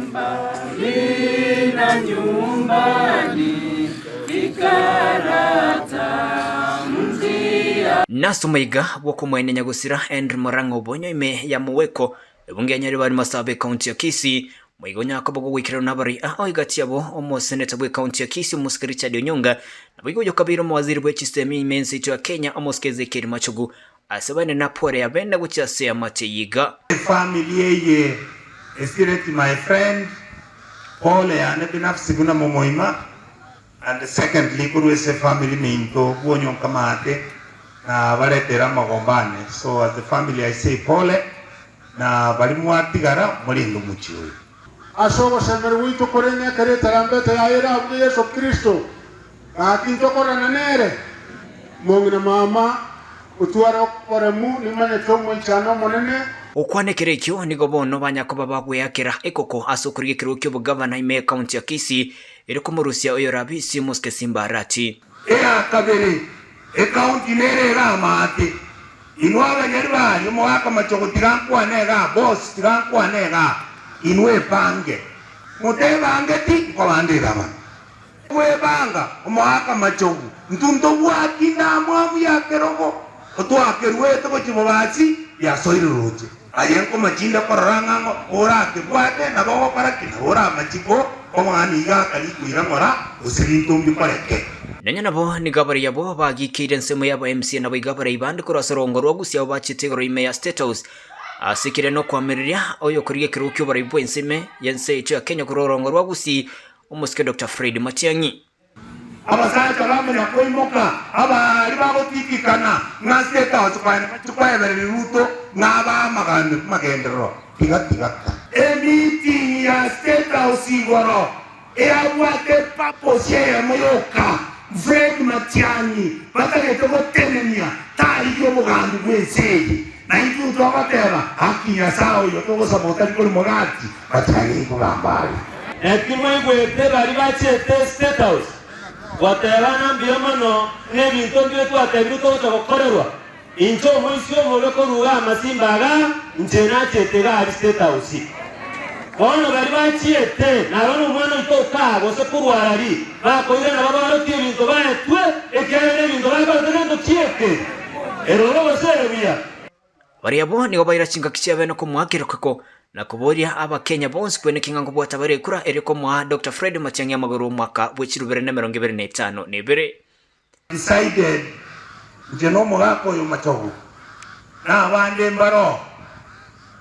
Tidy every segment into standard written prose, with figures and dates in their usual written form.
mbali na nyumbani ikarata mzia Nasumaiga wako mwene Nyagusira Andrew Morango bonyo ime ya muweko ebunge nyari bari Masabe County ya Kisii mwigonya akabogo wikira nabari igati yabo omo senator bwe County ya Kisii Musikiri Richard Onyonga nabigoyo kabiro mu waziri bwe systemi imensi ya Kenya Amoskeze Keri Machugu asabane na pore yabenda gucyase amateyiga family ye esireti my friend Paul yana binafsi guna momoima and secondly kurwese family minto bonyo kamate na baletera magombane. So as the family I say Paul na bali muatigara mulindo muchiwe asobo semere wito korenya kare tarambete yaira abdi Yesu Kristo akinto korana nere mongina mama utwara koremu nimane tomo cyano monene okwanekere kyo nigo bono banyakoba bagweyakira ekoko asukuriye kiro kyo bugavana ime County ya Kisii eri ku Murusia oyo Rabisi Muske Simbarati kabere county nere ramate inwala nyarwa yo mwaka machoko tirankwa nega boss tirankwa nega inwe pange mutebange ti ko bandira ba we banga mwaka machoko ntundo bwati na mwamu ya kerogo otwakerwe to chibobasi ya soiruruche ayenko machinda koranga ora ke bwate na bogo para kina ora machiko omani ga kali kuira mora usirintumbi pareke nenya nabo ni gabari yabo bagikire nsemo yabo MC nabo igabari ibande kurasorongo rwagusya bachitegoro ime ya State House asikire no kwamiria oyo kuriye kirukyo bari bwenseme yense cyo Kenya kurorongo rwagusi umuske Dr. Fred Matiang'i abasaka bamenya koimoka abari bagotikikana na State House kwa bari ruto ngaba magendero tiga meeting ya State House igoro eawate paposia moyoka Fred Matiang'i bakalete gotemenia tali yo mugandu gweseye na intu twabatera haki ya sao yo to sabota ko mogati Matiang'i kugambari ekimwe gwete bari bachete State House waterana mbiyamano nebintu byetu atebiruto tokorerwa incho moisio moleko ruga amasimbaga njena chetega ari State House ono bari bachiete na bano mwana itoka gose kurwarari bakoire na baba baroti ibintu batwe ekere ibintu bakoze chiete eroro baserebia bari abo ni babayira chinga kichebe no kumwakira kwako na kuboria aba Kenya bonse kwene kingango bwata bare kura eriko mwa Dr. Fred Matiang'i amaguru mwaka bwechirubere na 2025 nebere decided jeno mwako yo machogo na bande mbaro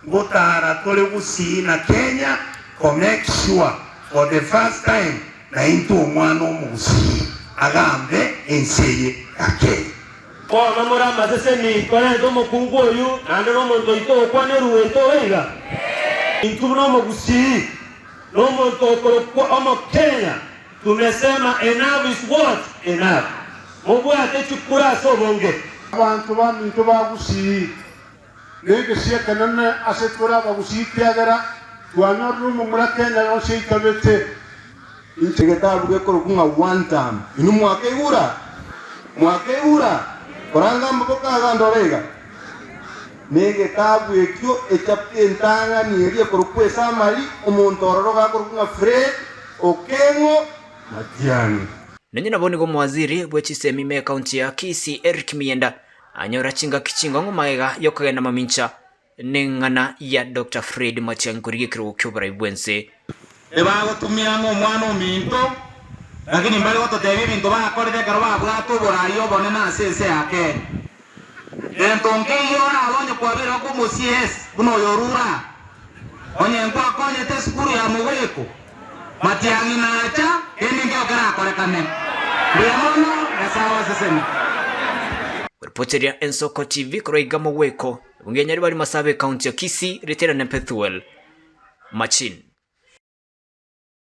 gutara tole gusi na Kenya to make sure for the first time na into mwana omusi agambe enseye ake kwa mamora mazeseni kwa ndo mukungu oyu ande no muntu ito kwa neru ito weiga into no mugusi no muntu kwa omo Kenya tumesema enough is what enough mungu atechukura so bonge abantu baminto bagusi nege siya kanana asetura bagusi tiagara tuanyoru mumura Kenya yo shikabete integeta bwe ko kunga one time inu mwakegura koranga mboka gandorega nege tabu ekyo echapte ntanga ni erie korukwesa mali omuntu ororoga korukunga Fred Okengo Matiang'i nenya naboni go mwaziri bwechisemi ime County ya Kisii Eric Mienda anyora chinga kichinga ngomaega yokagenda mamincha nengana ya Dr. Fred Matiang'i kuriye kirukyo bara ibwense ebago tumiango mwana ominto lakini mbali goto tebi bintu bakorete karo babwato borari obone na sense yake entonke yo abonye kwabera ko musies kuno yorura onye nkwa konye te skuru ya muweko Matiang'i nacha eninge okara korekane bemono esawa sesemi Reporteria Ensoko TV kuroiga muweko ungenyari bari Masabe County ya Kisii Retera na Pethuel Machin